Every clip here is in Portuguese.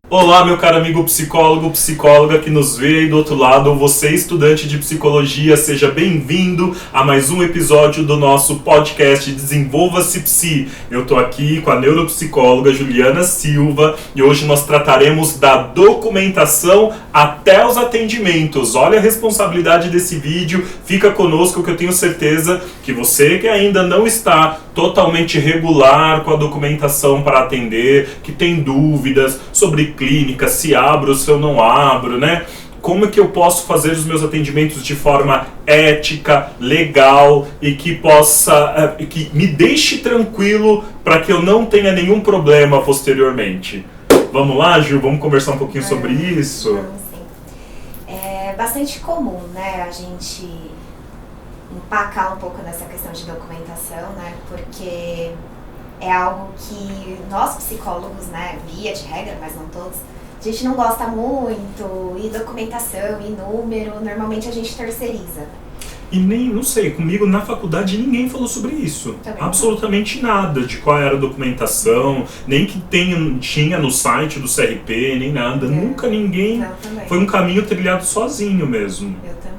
Olá, meu caro amigo psicólogo, psicóloga que nos vê aí do outro lado, ou você estudante de psicologia, seja bem-vindo a mais um episódio do nosso podcast Desenvolva-se Psi. Eu tô aqui com a neuropsicóloga Juliana Silva e hoje nós trataremos da documentação até os atendimentos. Olha a responsabilidade desse vídeo, fica conosco que eu tenho certeza que você que ainda não está totalmente regular com a documentação para atender, que tem dúvidas sobre clínica, se abro ou se eu não abro, né? Como é que eu posso fazer os meus atendimentos de forma ética, legal e que possa, que me deixe tranquilo para que eu não tenha nenhum problema posteriormente. Vamos lá, Ju? Vamos conversar um pouquinho sobre isso? Vamos sim. É bastante comum, né, a gente empacar um pouco nessa questão de documentação, né, porque é algo que nós psicólogos, né, via de regra, mas não todos, a gente não gosta muito, e documentação, e número, normalmente a gente terceiriza. E nem, não sei, comigo na faculdade ninguém falou sobre isso. Também absolutamente nada de qual era a documentação, nem que tinha no site do CRP, nem nada. Nunca ninguém. Não, também. Foi um caminho trilhado sozinho mesmo. Eu também.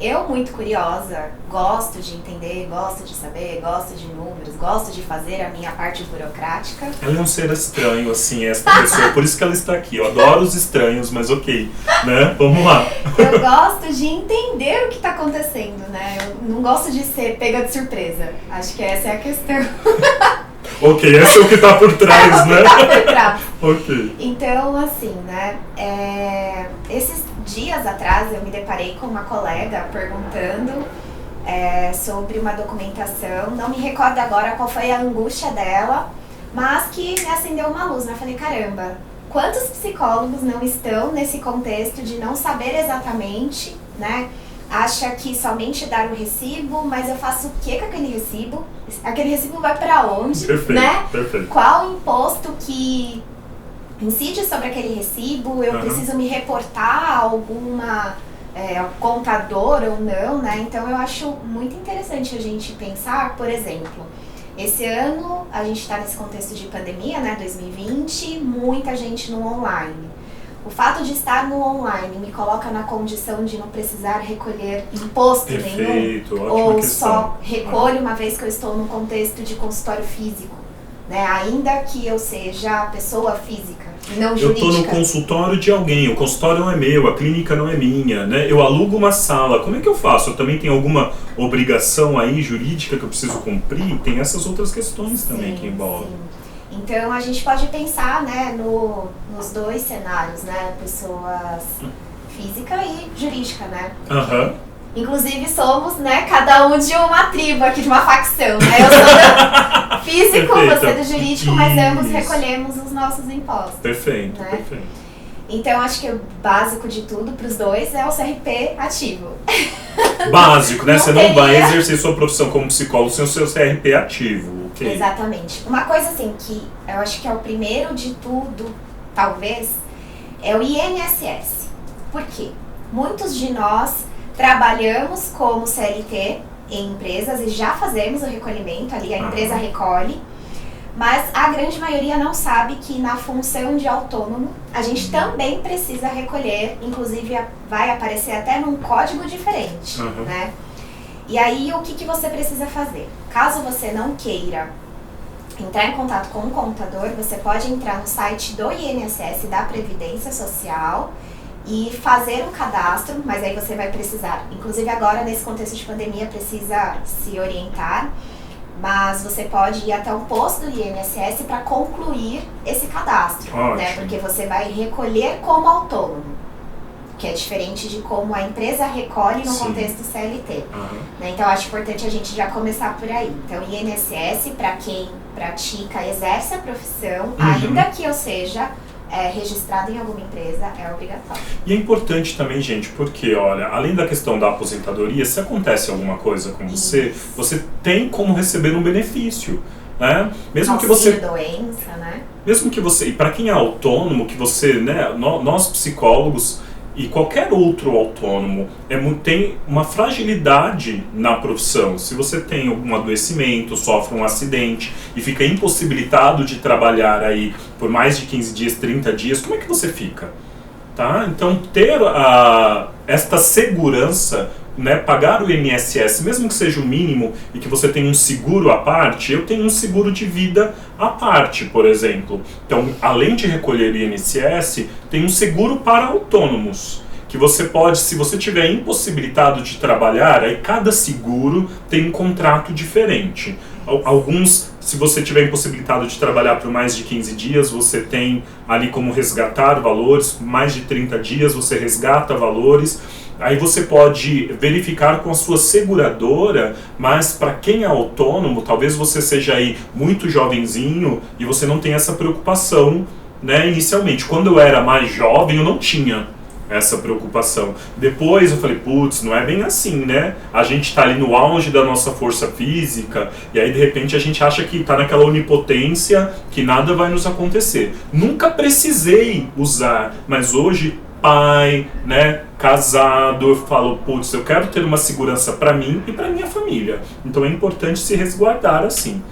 Eu, muito curiosa, gosto de entender, gosto de saber, gosto de números, gosto de fazer a minha parte burocrática. Ela é um ser estranho, assim, esta pessoa, por isso que ela está aqui. Eu adoro os estranhos, mas ok, né? Vamos lá. Eu gosto de entender o que está acontecendo, né? Eu não gosto de ser pega de surpresa. Acho que essa é a questão. Ok, esse é o que está por trás, né? Tá por trás. Ok. Então, assim, né? Esses dias atrás eu me deparei com uma colega perguntando sobre uma documentação. Não me recordo agora qual foi a angústia dela, mas que me acendeu uma luz, né? Eu falei, caramba, quantos psicólogos não estão nesse contexto de não saber exatamente, né? Acha que somente dar o recibo, mas eu faço o que com aquele recibo? Aquele recibo vai para onde, perfeito, né? Perfeito. Qual o imposto que incide sobre aquele recibo? Eu preciso me reportar a alguma contador ou não, né? Então eu acho muito interessante a gente pensar, por exemplo, esse ano a gente está nesse contexto de pandemia, né? 2020, muita gente no online. O fato de estar no online me coloca na condição de não precisar recolher imposto nenhum, ou questão. Só recolho uma vez que eu estou no contexto de consultório físico, né? Ainda que eu seja pessoa física e não jurídica. Eu estou no consultório de alguém, o consultório não é meu, a clínica não é minha, né? Eu alugo uma sala, como é que eu faço? Eu também tenho alguma obrigação aí jurídica que eu preciso cumprir? Tem essas outras questões também que envolvem. Então a gente pode pensar, né, nos dois cenários, né, pessoas física e jurídica, né? Inclusive somos, né, cada um de uma tribo aqui, de uma facção, né? Eu sou do físico, Perfeito. Você do jurídico, mas ambos recolhemos os nossos impostos. Perfeito, né? Perfeito. Então acho que o básico de tudo para os dois é o CRP ativo. Básico, né? Você não vai exercer sua profissão como psicólogo sem o seu CRP ativo. Okay. Exatamente. Uma coisa assim que eu acho que é o primeiro de tudo, talvez, é o INSS. Por quê? Muitos de nós trabalhamos como CLT em empresas e já fazemos o recolhimento ali, a empresa recolhe, mas a grande maioria não sabe que na função de autônomo a gente também precisa recolher, inclusive vai aparecer até num código diferente, né? E aí, o que você precisa fazer? Caso você não queira entrar em contato com um contador, você pode entrar no site do INSS, da Previdência Social, e fazer um cadastro, mas aí você vai precisar, inclusive agora nesse contexto de pandemia, precisa se orientar, mas você pode ir até o posto do INSS para concluir esse cadastro, né? Porque você vai recolher como autônomo, que é diferente de como a empresa recolhe no contexto CLT. Né? Então, acho importante a gente já começar por aí. Então, INSS, para quem pratica, exerce a profissão, ainda que eu seja registrado em alguma empresa, é obrigatório. E é importante também, gente, porque, olha, além da questão da aposentadoria, se acontece alguma coisa com você, você tem como receber um benefício. Né? Mesmo auxílio que você doença, né? Mesmo que você, e para quem é autônomo, que você, né, nós psicólogos, e qualquer outro autônomo tem uma fragilidade na profissão. Se você tem algum adoecimento, sofre um acidente e fica impossibilitado de trabalhar aí por mais de 15 dias, 30 dias, como é que você fica? Tá? Então ter esta segurança, né, pagar o INSS, mesmo que seja o mínimo e que você tenha um seguro à parte, eu tenho um seguro de vida à parte, por exemplo. Então, além de recolher o INSS, tem um seguro para autônomos, que você pode, se você tiver impossibilitado de trabalhar, aí cada seguro tem um contrato diferente. Alguns, se você tiver impossibilitado de trabalhar por mais de 15 dias, você tem ali como resgatar valores, mais de 30 dias você resgata valores. Aí você pode verificar com a sua seguradora, mas para quem é autônomo, talvez você seja aí muito jovenzinho e você não tenha essa preocupação, né, inicialmente. Quando eu era mais jovem, eu não tinha essa preocupação. Depois eu falei, putz, não é bem assim, né? A gente tá ali no auge da nossa força física e aí de repente a gente acha que tá naquela onipotência que nada vai nos acontecer. Nunca precisei usar, mas hoje, pai, né, casado, eu falo, putz, eu quero ter uma segurança para mim e para minha família. Então é importante se resguardar assim.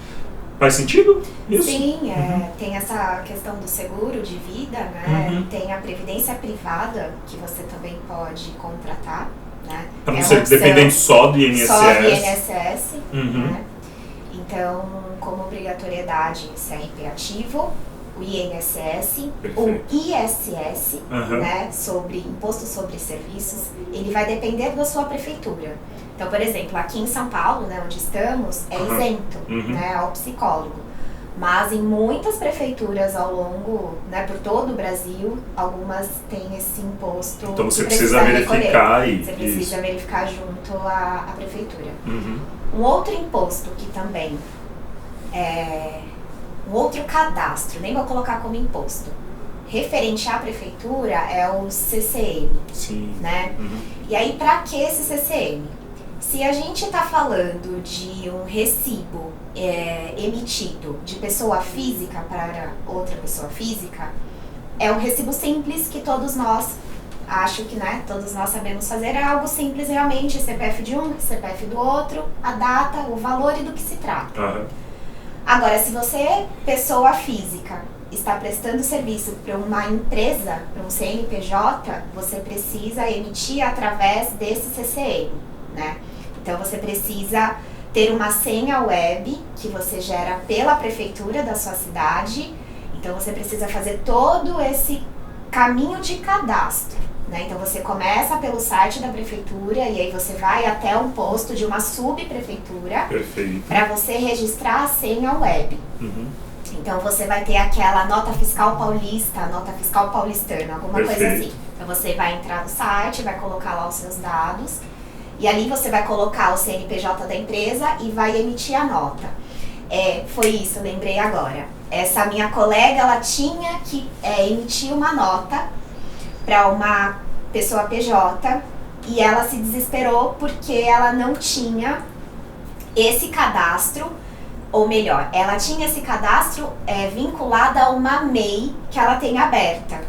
Faz sentido? Isso? Sim, tem essa questão do seguro de vida, né? Tem a previdência privada, que você também pode contratar, né? Para não ser dependente só do INSS. Só do INSS, né? Então, como obrigatoriedade, CRP ativo, o INSS, o ISS, né, sobre Imposto sobre Serviços, ele vai depender da sua prefeitura. Então, por exemplo, aqui em São Paulo, né, onde estamos, é isento, né, ao psicólogo. Mas em muitas prefeituras ao longo, né, por todo o Brasil, algumas têm esse imposto. Então você precisa verificar Você precisa verificar junto à prefeitura. Um outro imposto que também é um outro cadastro, nem vou colocar como imposto, referente à prefeitura é o CCM. Sim. Né? E aí, para que esse CCM? Se a gente está falando de um recibo emitido de pessoa física para outra pessoa física, é um recibo simples que todos nós, acho que, né, todos nós sabemos fazer, é algo simples realmente, CPF de um, CPF do outro, a data, o valor e do que se trata. Agora, se você, pessoa física, está prestando serviço para uma empresa, para um CNPJ, você precisa emitir através desse CCM, né? Então, você precisa ter uma senha web que você gera pela prefeitura da sua cidade. Então, você precisa fazer todo esse caminho de cadastro, né? Então, você começa pelo site da prefeitura e aí você vai até um posto de uma subprefeitura para você registrar a senha web. Então, você vai ter aquela nota fiscal paulista, nota fiscal paulistana, alguma coisa assim. Então, você vai entrar no site, vai colocar lá os seus dados e ali você vai colocar o CNPJ da empresa e vai emitir a nota. Foi isso, lembrei agora. Essa minha colega, ela tinha que emitir uma nota para uma pessoa PJ e ela se desesperou porque ela não tinha esse cadastro, ou melhor, ela tinha esse cadastro vinculado a uma MEI que ela tem aberta,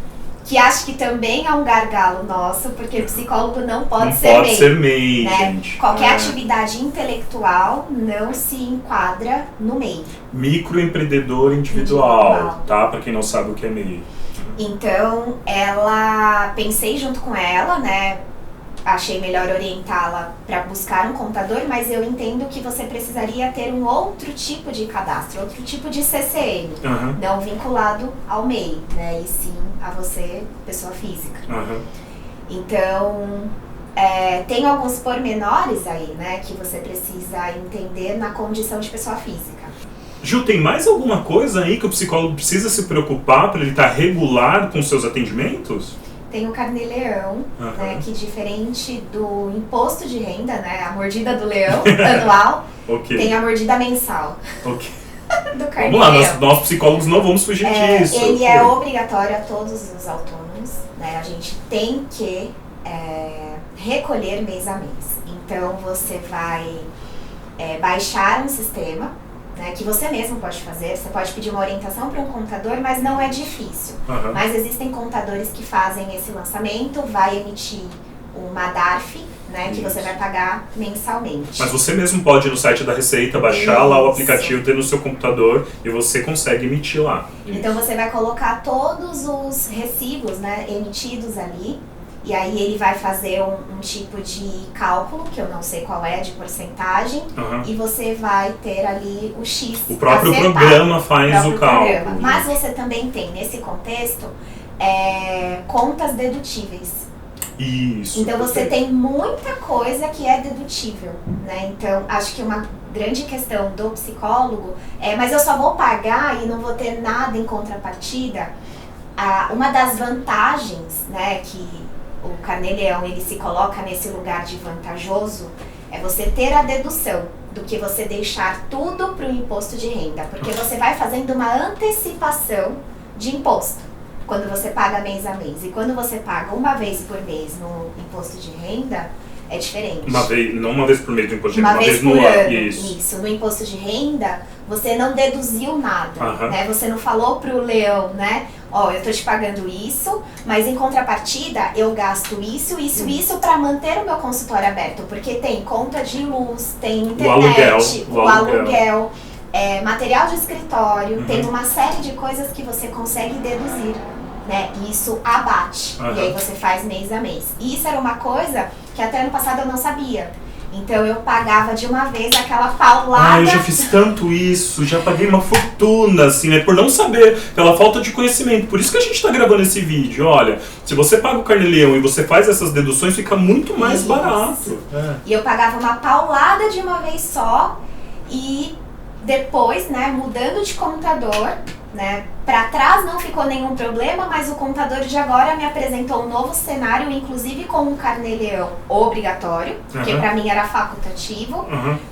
que acho que também é um gargalo nosso, porque o psicólogo não pode ser MEI, né? Gente. Qualquer atividade intelectual não se enquadra no MEI. Microempreendedor individual, tá? Para quem não sabe o que é MEI. Então, pensei junto com ela, né? Achei melhor orientá-la para buscar um contador, mas eu entendo que você precisaria ter um outro tipo de cadastro, outro tipo de CCM, não vinculado ao MEI, né? E sim a você, pessoa física. Então, tem alguns pormenores aí, né? Que você precisa entender na condição de pessoa física. Ju, tem mais alguma coisa aí que o psicólogo precisa se preocupar para ele estar regular com seus atendimentos? Tem o Carnê-Leão, né, que diferente do imposto de renda, né, a mordida do leão anual, tem a mordida mensal do Carnê-Leão. Vamos lá, nós psicólogos não vamos fugir disso. Ele é obrigatório a todos os autônomos, né, a gente tem que recolher mês a mês. Então, você vai baixar um sistema, né, que você mesmo pode fazer. Você pode pedir uma orientação para um contador, mas não é difícil. Mas existem contadores que fazem esse lançamento, vai emitir uma DARF, né, que você vai pagar mensalmente. Mas você mesmo pode ir no site da Receita, baixar lá o aplicativo, ter no seu computador e você consegue emitir lá. Então você vai colocar todos os recibos, né, emitidos ali, e aí ele vai fazer um tipo de cálculo, que eu não sei qual é, de porcentagem, e você vai ter ali o X. O próprio programa faz o cálculo. Mas você também tem, nesse contexto, contas dedutíveis. Isso. Então você tem muita coisa que é dedutível, né? Então acho que uma grande questão do psicólogo mas eu só vou pagar e não vou ter nada em contrapartida. Uma das vantagens, né, que o Carnê-Leão ele se coloca nesse lugar de vantajoso é você ter a dedução do que você deixar tudo para o imposto de renda, porque você vai fazendo uma antecipação de imposto. Quando você paga mês a mês. E quando você paga uma vez por mês no imposto de renda, é diferente. Não uma vez por mês no imposto de renda, uma vez no por ano. Isso. No imposto de renda, você não deduziu nada, né? Você não falou pro leão, né? Eu tô te pagando isso, mas em contrapartida, eu gasto isso para manter o meu consultório aberto. Porque tem conta de luz, tem internet, o aluguel. Material de escritório, tem uma série de coisas que você consegue deduzir, né? E isso abate, e aí você faz mês a mês. E isso era uma coisa que até ano passado eu não sabia. Então eu pagava de uma vez aquela paulada. Eu já fiz tanto isso, já paguei uma fortuna, assim, né? Por não saber, pela falta de conhecimento. Por isso que a gente tá gravando esse vídeo. Olha, se você paga o Carnê-Leão e você faz essas deduções, fica muito mais barato. E eu pagava uma paulada de uma vez só e depois, né, mudando de contador, né, para trás não ficou nenhum problema, mas o contador de agora me apresentou um novo cenário, inclusive com um Carnê-Leão obrigatório, que para mim era facultativo,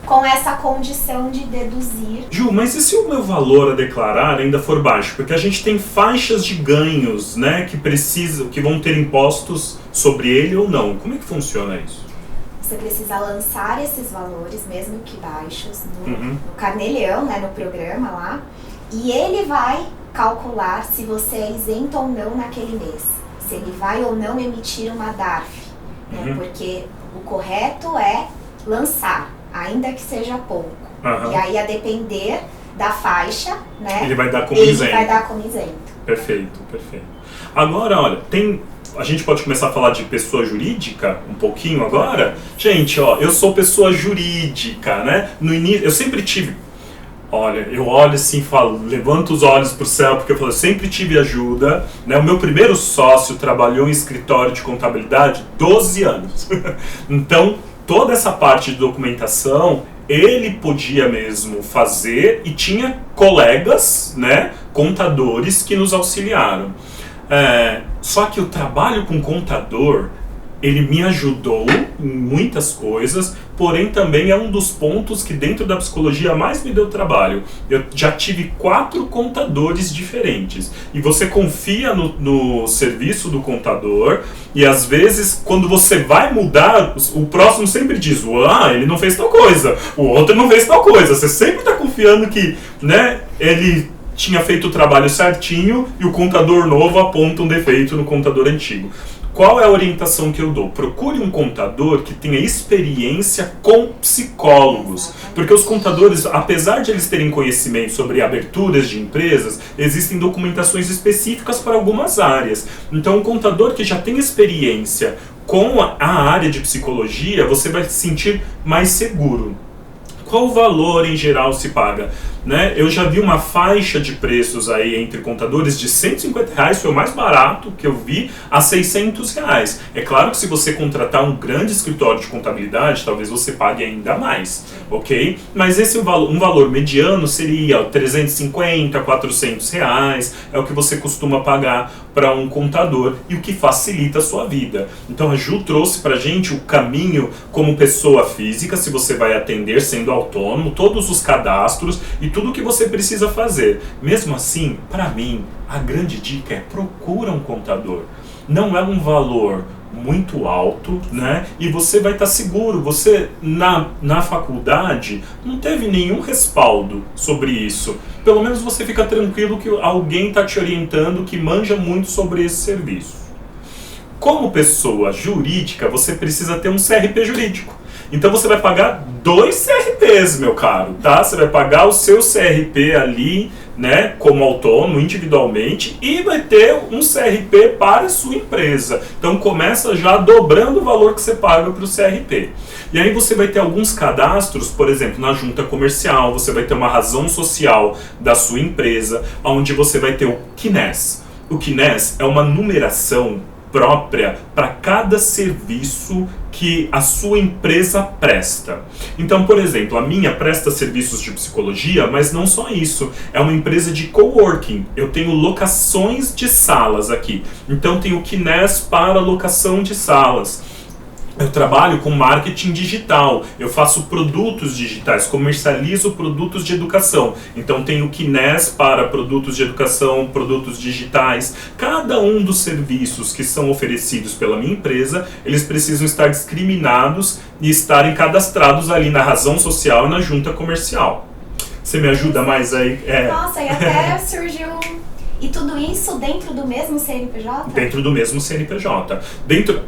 com essa condição de deduzir. Ju, mas e se o meu valor a declarar ainda for baixo? Porque a gente tem faixas de ganhos, né, que vão ter impostos sobre ele ou não. Como é que funciona isso? Você precisa lançar esses valores, mesmo que baixos, no Carnê-Leão, né, no programa lá, e ele vai calcular se você é isento ou não naquele mês, se ele vai ou não emitir uma DARF, né, porque o correto é lançar, ainda que seja pouco. E aí, a depender da faixa, né, ele vai dar como isento. Perfeito. Agora, olha, a gente pode começar a falar de pessoa jurídica um pouquinho agora? Gente, eu sou pessoa jurídica, né? No início, eu sempre tive... Olha, eu olho assim e falo, levanto os olhos pro céu, porque eu sempre tive ajuda, né? O meu primeiro sócio trabalhou em escritório de contabilidade 12 anos. Então, toda essa parte de documentação, ele podia mesmo fazer e tinha colegas, né, contadores que nos auxiliaram. Só que o trabalho com contador, ele me ajudou em muitas coisas, porém também é um dos pontos que dentro da psicologia mais me deu trabalho. Eu já tive 4 contadores diferentes. E você confia no serviço do contador e às vezes quando você vai mudar, o próximo sempre diz, ele não fez tal coisa, o outro não fez tal coisa. Você sempre está confiando que, né, ele tinha feito o trabalho certinho e o contador novo aponta um defeito no contador antigo. Qual é a orientação que eu dou? Procure um contador que tenha experiência com psicólogos. Porque os contadores, apesar de eles terem conhecimento sobre aberturas de empresas, existem documentações específicas para algumas áreas. Então, um contador que já tem experiência com a área de psicologia, você vai se sentir mais seguro. Qual valor em geral se paga? Né? Eu já vi uma faixa de preços aí entre contadores de R$150, foi o mais barato que eu vi, a R$600. É claro que se você contratar um grande escritório de contabilidade, talvez você pague ainda mais, ok? Mas esse um valor mediano seria R$350, R$400, é o que você costuma pagar para um contador e o que facilita a sua vida. Então a Ju trouxe pra gente o caminho como pessoa física, se você vai atender sendo autônomo, todos os cadastros e tudo o que você precisa fazer. Mesmo assim, para mim, a grande dica é procura um contador. não é um valor muito alto, né? E você vai estar seguro. Você, na faculdade, não teve nenhum respaldo sobre isso. Pelo menos você fica tranquilo que alguém está te orientando que manja muito sobre esse serviço. Como pessoa jurídica, você precisa ter um CRP jurídico. Então você vai pagar 2 CRPs, meu caro, tá? Você vai pagar o seu CRP ali, né, como autônomo, individualmente, e vai ter um CRP para a sua empresa. Então começa já dobrando o valor que você paga para o CRP. E aí você vai ter alguns cadastros, por exemplo, na junta comercial, você vai ter uma razão social da sua empresa, onde você vai ter o CNES. O CNES é uma numeração própria para cada serviço que a sua empresa presta. Então, por exemplo, a minha presta serviços de psicologia, mas não só isso. É uma empresa de coworking. Eu tenho locações de salas aqui. Então, tenho o CNES para locação de salas. Eu trabalho com marketing digital, eu faço produtos digitais, comercializo produtos de educação. Então tenho CNES para produtos de educação, produtos digitais. Cada um dos serviços que são oferecidos pela minha empresa, eles precisam estar discriminados e estarem cadastrados ali na razão social e na junta comercial. Você me ajuda mais aí? Nossa, e até surgiu... E tudo isso dentro do mesmo CNPJ? Dentro do mesmo CNPJ.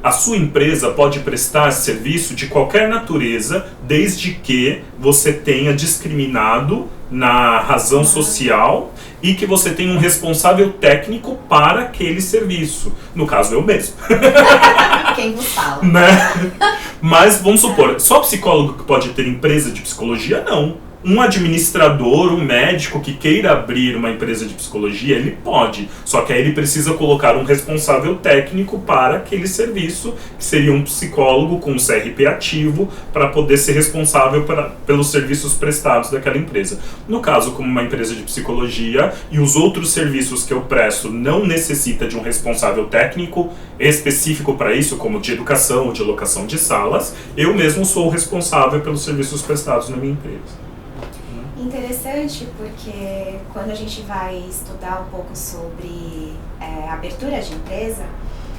A sua empresa pode prestar serviço de qualquer natureza, desde que você tenha discriminado na razão social e que você tenha um responsável técnico para aquele serviço. No caso, eu mesmo. Quem vos fala. Né? Mas vamos supor, só psicólogo que pode ter empresa de psicologia? Não. Um administrador, um médico que queira abrir uma empresa de psicologia, ele pode. Só que aí ele precisa colocar um responsável técnico para aquele serviço, que seria um psicólogo com um CRP ativo, para poder ser responsável pelos serviços prestados daquela empresa. No caso, como uma empresa de psicologia e os outros serviços que eu presto não necessita de um responsável técnico específico para isso, como de educação ou de locação de salas, eu mesmo sou o responsável pelos serviços prestados na minha empresa. Interessante, porque quando a gente vai estudar um pouco sobre abertura de empresa,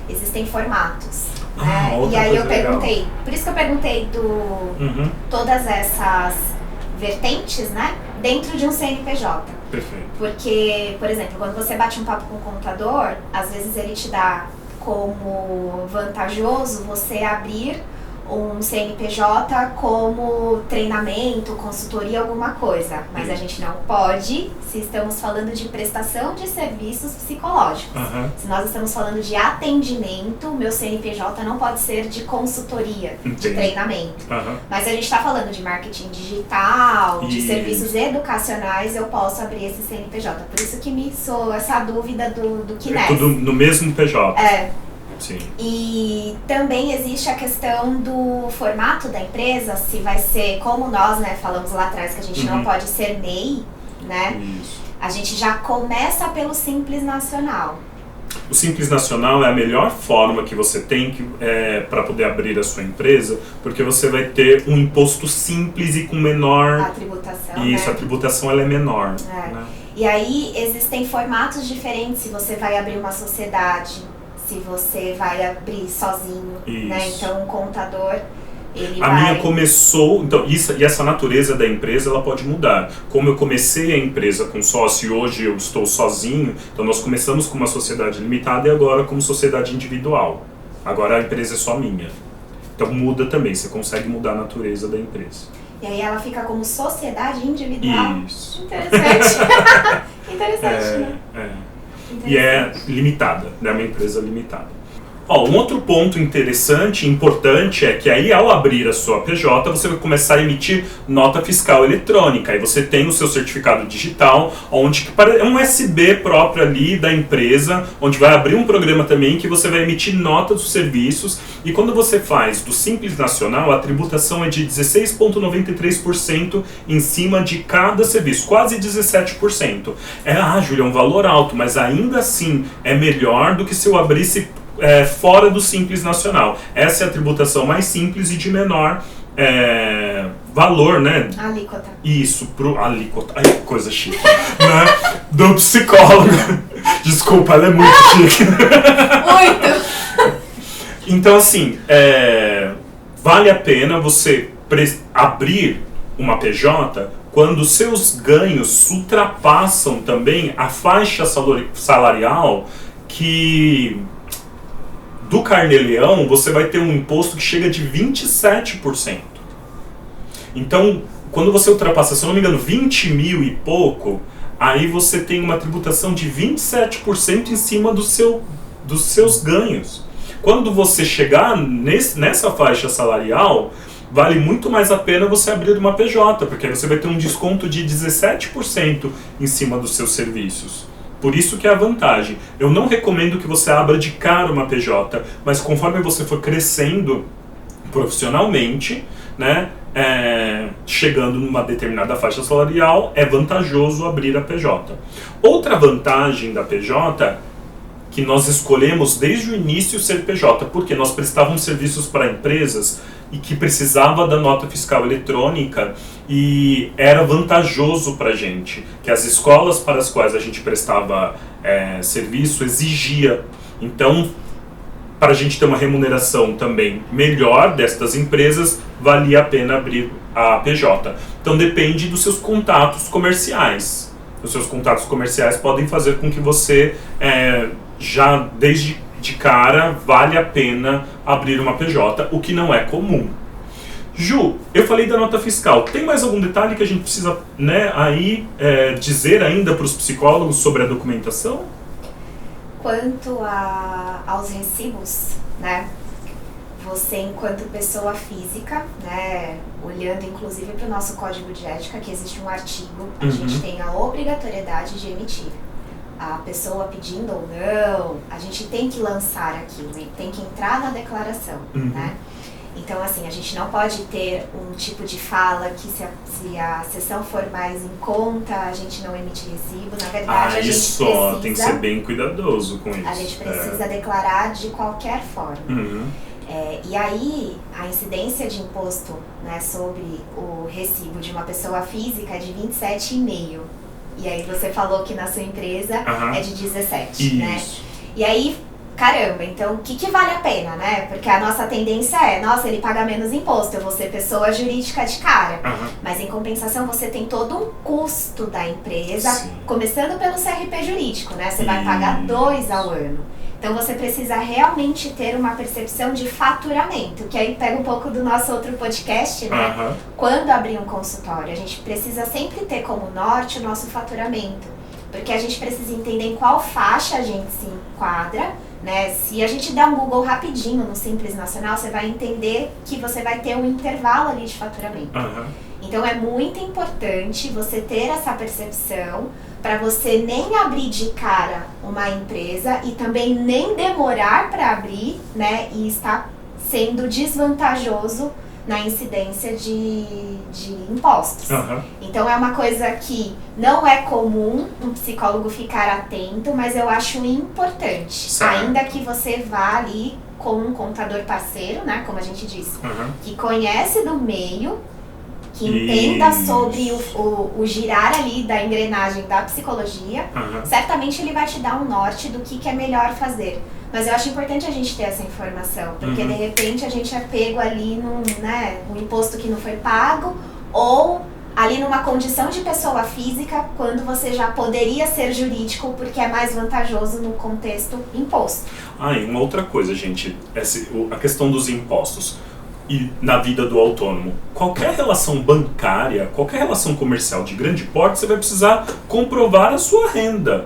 existem formatos, né? E aí eu perguntei, por isso que eu perguntei todas essas vertentes, né, dentro de um CNPJ. Perfeito. Porque, por exemplo, quando você bate um papo com o contador, às vezes ele te dá como vantajoso você abrir um CNPJ como treinamento, consultoria, alguma coisa. Mas a gente não pode, se estamos falando de prestação de serviços psicológicos. Se nós estamos falando de atendimento, meu CNPJ não pode ser de consultoria, de treinamento. Mas se a gente está falando de marketing digital, de serviços educacionais, eu posso abrir esse CNPJ. Por isso que me soa essa dúvida do CNES. É tudo no mesmo PJ. Sim. E também existe a questão do formato da empresa, se vai ser, como nós, né, falamos lá atrás que a gente não pode ser MEI, né? Isso. A gente já começa pelo Simples Nacional. O Simples Nacional é a melhor forma que você tem para poder abrir a sua empresa, porque você vai ter um imposto simples e com menor... A tributação, Isso, né? A tributação ela é menor. Né? E aí existem formatos diferentes, se você vai abrir uma sociedade, se você vai abrir sozinho, né? Então, um contador, ele vai... minha começou... Então, e essa natureza da empresa, ela pode mudar. Como eu comecei a empresa com sócio e hoje eu estou sozinho, então nós começamos com uma sociedade limitada e agora como sociedade individual. Agora a empresa é só minha. Então muda também, você consegue mudar a natureza da empresa. E aí ela fica como sociedade individual? Isso. Interessante. Interessante, né? E é limitada, né? É uma empresa limitada. Um outro ponto interessante e importante é que aí ao abrir a sua PJ, você vai começar a emitir nota fiscal eletrônica. Aí você tem o seu certificado digital, onde é um USB próprio ali da empresa, onde vai abrir um programa também que você vai emitir nota dos serviços. E quando você faz do Simples Nacional, a tributação é de 16,93% em cima de cada serviço, quase 17%. Júlia, é um valor alto, mas ainda assim é melhor do que se eu abrisse fora do Simples Nacional. Essa é a tributação mais simples e de menor valor, né? Alíquota. Isso, alíquota. Ai, que coisa chique. Né? Do psicólogo. Desculpa, ela é muito chique. Muito! Então, assim, vale a pena você abrir uma PJ quando seus ganhos ultrapassam também a faixa salarial que do Carnê-Leão você vai ter um imposto que chega de 27%. Então, quando você ultrapassa, se eu não me engano, 20 mil e pouco, aí você tem uma tributação de 27% em cima dos seus ganhos. Quando você chegar nessa faixa salarial, vale muito mais a pena você abrir uma PJ, porque aí você vai ter um desconto de 17% em cima dos seus serviços. Por isso que é a vantagem. Eu não recomendo que você abra de cara uma PJ, mas conforme você for crescendo profissionalmente, né, chegando numa determinada faixa salarial, é vantajoso abrir a PJ. Outra vantagem da PJ, que nós escolhemos desde o início ser PJ, porque nós prestávamos serviços para empresas e que precisava da nota fiscal eletrônica e era vantajoso para a gente, que as escolas para as quais a gente prestava serviço exigia. Então, para a gente ter uma remuneração também melhor destas empresas, valia a pena abrir a PJ. Então depende dos seus contatos comerciais. Os seus contatos comerciais podem fazer com que você já desde de cara vale a pena abrir uma PJ, o que não é comum. Ju, eu falei da nota fiscal. Tem mais algum detalhe que a gente precisa, né, dizer ainda para os psicólogos sobre a documentação? Quanto aos recibos, né? Você, enquanto pessoa física, né, olhando inclusive para o nosso código de ética, que existe um artigo, a gente tem a obrigatoriedade de emitir. A pessoa pedindo ou não, a gente tem que lançar aquilo, tem que entrar na declaração, né? Então, assim, a gente não pode ter um tipo de fala que se a sessão for mais em conta, a gente não emite recibo. Na verdade, a gente precisa... tem que ser bem cuidadoso com isso. A gente precisa declarar de qualquer forma. E aí, a incidência de imposto, né, sobre o recibo de uma pessoa física é de 27,5%. E aí você falou que na sua empresa é de 17%, né? E aí, caramba, então o que vale a pena, né? Porque a nossa tendência nossa, ele paga menos imposto, eu vou ser pessoa jurídica de cara. Mas em compensação você tem todo um custo da empresa, começando pelo CRP jurídico, né? Você vai pagar 2 ao ano. Então você precisa realmente ter uma percepção de faturamento, que aí pega um pouco do nosso outro podcast, né? Quando abrir um consultório, a gente precisa sempre ter como norte o nosso faturamento, porque a gente precisa entender em qual faixa a gente se enquadra, né? Se a gente der um Google rapidinho no Simples Nacional, você vai entender que você vai ter um intervalo ali de faturamento. Então é muito importante você ter essa percepção para você nem abrir de cara uma empresa e também nem demorar para abrir, né, e estar sendo desvantajoso na incidência de impostos. Então é uma coisa que não é comum um psicólogo ficar atento, mas eu acho importante, ainda que você vá ali com um contador parceiro, né, como a gente disse, que conhece do meio, que entenda sobre o girar ali da engrenagem da psicologia, certamente ele vai te dar um norte do que é melhor fazer. Mas eu acho importante a gente ter essa informação, porque de repente a gente é pego ali num imposto que não foi pago, ou ali numa condição de pessoa física, quando você já poderia ser jurídico, porque é mais vantajoso no contexto imposto. E uma outra coisa, gente, a questão dos impostos. E na vida do autônomo, qualquer relação bancária, qualquer relação comercial de grande porte, você vai precisar comprovar a sua renda,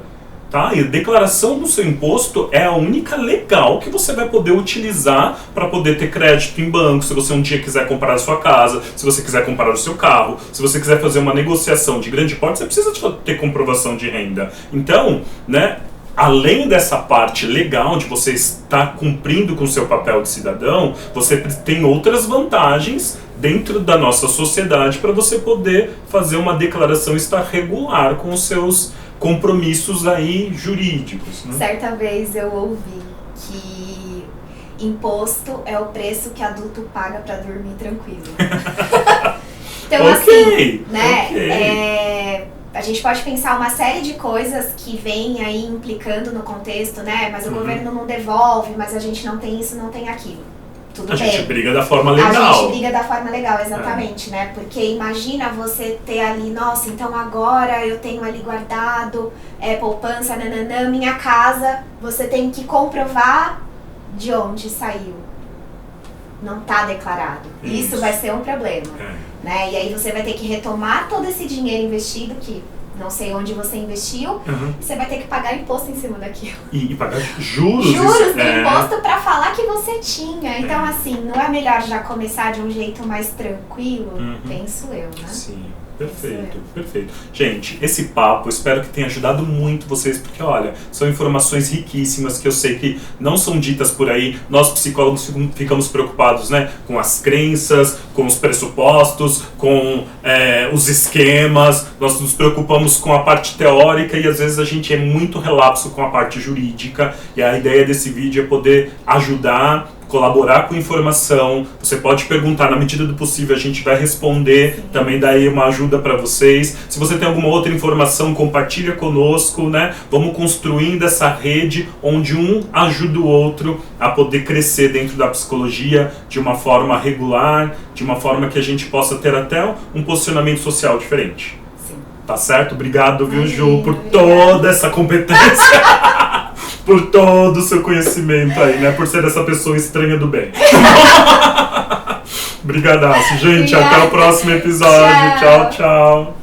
tá? E a declaração do seu imposto é a única legal que você vai poder utilizar para poder ter crédito em banco, se você um dia quiser comprar a sua casa, se você quiser comprar o seu carro, se você quiser fazer uma negociação de grande porte, você precisa ter comprovação de renda. Então, né, além dessa parte legal de você estar cumprindo com o seu papel de cidadão, você tem outras vantagens dentro da nossa sociedade para você poder fazer uma declaração e estar regular com os seus compromissos aí jurídicos, né? Certa vez eu ouvi que imposto é o preço que adulto paga para dormir tranquilo. Então assim, né? a gente pode pensar uma série de coisas que vem aí implicando no contexto, né? Mas o governo não devolve, mas a gente não tem isso, não tem aquilo. Tudo a bem. gente briga da forma legal. A gente briga da forma legal, exatamente, né? Porque imagina você ter ali, nossa, então agora eu tenho ali guardado poupança, nananã, minha casa, você tem que comprovar de onde saiu. Não tá declarado. Isso vai ser um problema, né? E aí você vai ter que retomar todo esse dinheiro investido que não sei onde você investiu, e você vai ter que pagar imposto em cima daquilo. E pagar juros. Juros de imposto pra falar que você tinha. Então, assim, não é melhor já começar de um jeito mais tranquilo? Penso eu, né? Sim. Perfeito, perfeito. Gente, esse papo, espero que tenha ajudado muito vocês, porque olha, são informações riquíssimas que eu sei que não são ditas por aí. Nós psicólogos ficamos preocupados, né, com as crenças, com os pressupostos, com os esquemas. Nós nos preocupamos com a parte teórica e às vezes a gente é muito relapso com a parte jurídica. E a ideia desse vídeo é poder ajudar, colaborar com informação. Você pode perguntar, na medida do possível a gente vai responder, também daí uma ajuda para vocês. Se você tem alguma outra informação, compartilha conosco, né? Vamos construindo essa rede onde um ajuda o outro a poder crescer dentro da psicologia de uma forma regular, de uma forma que a gente possa ter até um posicionamento social diferente. Sim. Tá certo? Obrigado, viu, Ju, por toda essa competência. Por todo o seu conhecimento aí, né? Por ser essa pessoa estranha do bem. Brigadaço, gente. Até o próximo episódio. Tchau, tchau.